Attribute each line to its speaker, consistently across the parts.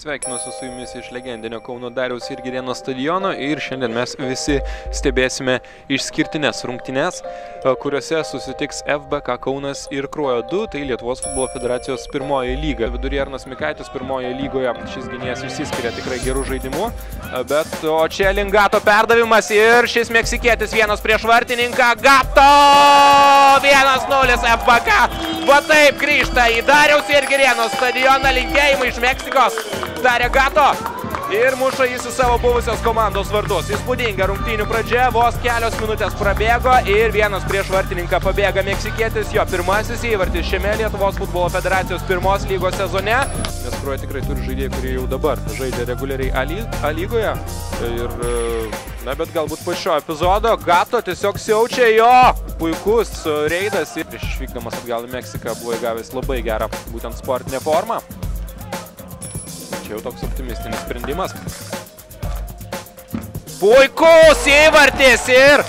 Speaker 1: Sveikinuosi su jumis iš legendinio Kauno Dariaus ir Girėno stadiono ir šiandien mes visi stebėsime išskirtines rungtynes, kuriuose susitiks FBK Kaunas ir Kruojo 2, tai Lietuvos futbolo federacijos pirmoji lyga. Viduryje Arnas Mikaitis pirmoje lygoje šis gynėjas išsiskiria tikrai gerų žaidimų, bet o čia Lingato perdavimas ir šis meksikietis vienas prieš vartininką, Gato 1-0 FBK. Va taip grįžta į Dariaus ir Girėno stadioną, linkėjimai iš Meksikos. Darė Gato ir muša jis į savo buvusios komandos vartus. Įspūdinga rungtynių pradžia, vos kelios minutės prabėgo ir vienas prieš vartininką pabėga meksikietis, jo pirmasis įvartis šiame Lietuvos futbolo federacijos pirmos lygos sezone. Nes Kruoja tikrai turi žaidėjai, kurie jau dabar žaidžia reguliariai A lygoje. Bet galbūt po šio epizodo Gato tiesiog siaučia jo puikus reidas ir prieš išvykdamas atgal į Meksiką buvo įgavęs labai gerą būtent sportinę formą. Čia jau toks optimistinis sprendimas. Puikus įvartis ir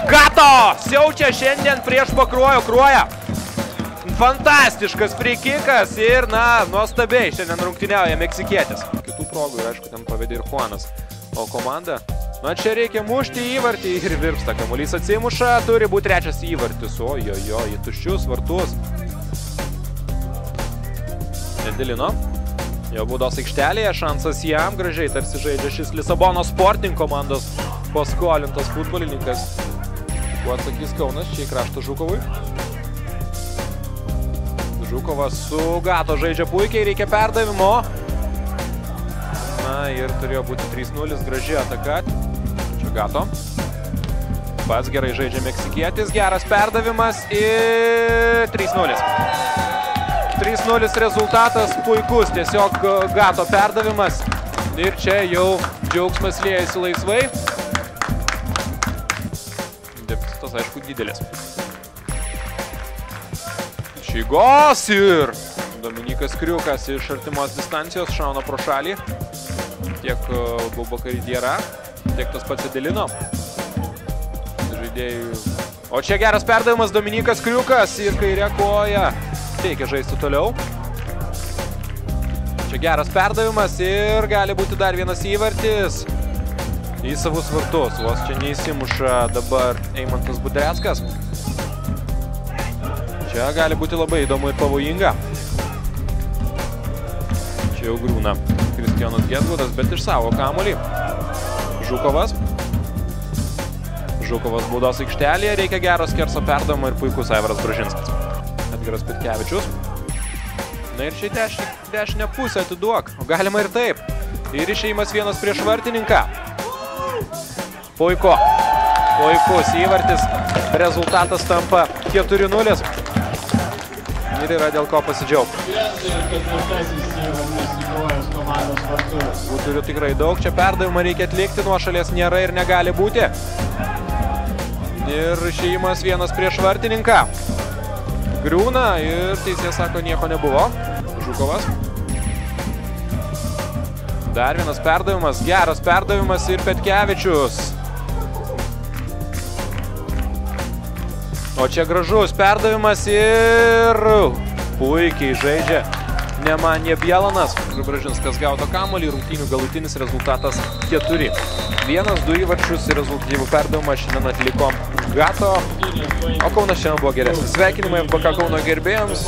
Speaker 1: Gato siaučia šiandien prieš Pakruojo Kruoją. Fantastiškas frikikas ir, nuostabiai šiandien rungtyniauja meksikietis. Kitų progų ir aišku ten pavedė ir Juanas. O komanda, čia reikia mušti įvartį ir virpsta. Kamuolys atsimuša, turi būti trečias įvartis. Ojojo, į tuščius vartus. Nedelino. Jo baudos aikštelėje, šansas jam, gražiai tarsi žaidžia šis Lisabono Sporting komandos paskolintas futbolininkas. Kuo atsakys Kaunas, čia į kraštą Žukovui. Žukovas su Gato žaidžia puikiai, reikia perdavimo. Ir turėjo būti 3-0, graži ataka. Čia Gato. Pats gerai žaidžia meksikietis, geras perdavimas ir 3-0. 3-0 rezultatas puikus, tiesiog Gato perdavimas ir čia jau džiaugsmas liejasi laisvai. Deficitas aišku didelis. Šygos ir Dominikas Kriukas iš artimos distancijos šauna pro šalį. Tiek Bubakari Diera, tiek tas pats Adelino. Žaidėjų. O čia geras perdavimas Dominikas Kriukas ir kairė koja. Teikia žaisti toliau. Čia geras perdavimas ir gali būti dar vienas įvartis į savus vartus. Vos čia neįsimuša dabar Eimantas Budreckas. Čia gali būti labai įdomu ir pavojinga. Čia jau griūna Kristijonas Gedvudas, bet iš savo kamuolį. Žukovas. Žukovas baudos aikštelėje, reikia gero skerso perdavimo ir puikus Aivaras Bražinskas. Edgaras Petkevičius. Ir čia dešinę pusę atiduok, o galima ir taip. Ir išėjimas vienas prieš vartininką. Puikus įvartis, rezultatas tampa 4-0. Ir yra dėl ko pasidžiaugti. Turiu tikrai daug, čia perdavimą reikia atlikti, nuošalės nėra ir negali būti. Ir išėjimas vienas prieš vartininką. Griūna ir teisėjas sako, nieko nebuvo. Žukovas. Dar vienas perdavimas, geras perdavimas ir Petkevičius. O čia gražus perdavimas ir puikiai žaidžia Nemanija Bielanas. Bražinskas gaudo kamuolį, rungtynių galutinis rezultatas 4. 1-2 įvarčius ir rezultatyvų perdavimą šiandien atliko Gato, o Kaunas šiandien buvo geresnis. Sveikinimai FBK Kauno gerbėjams.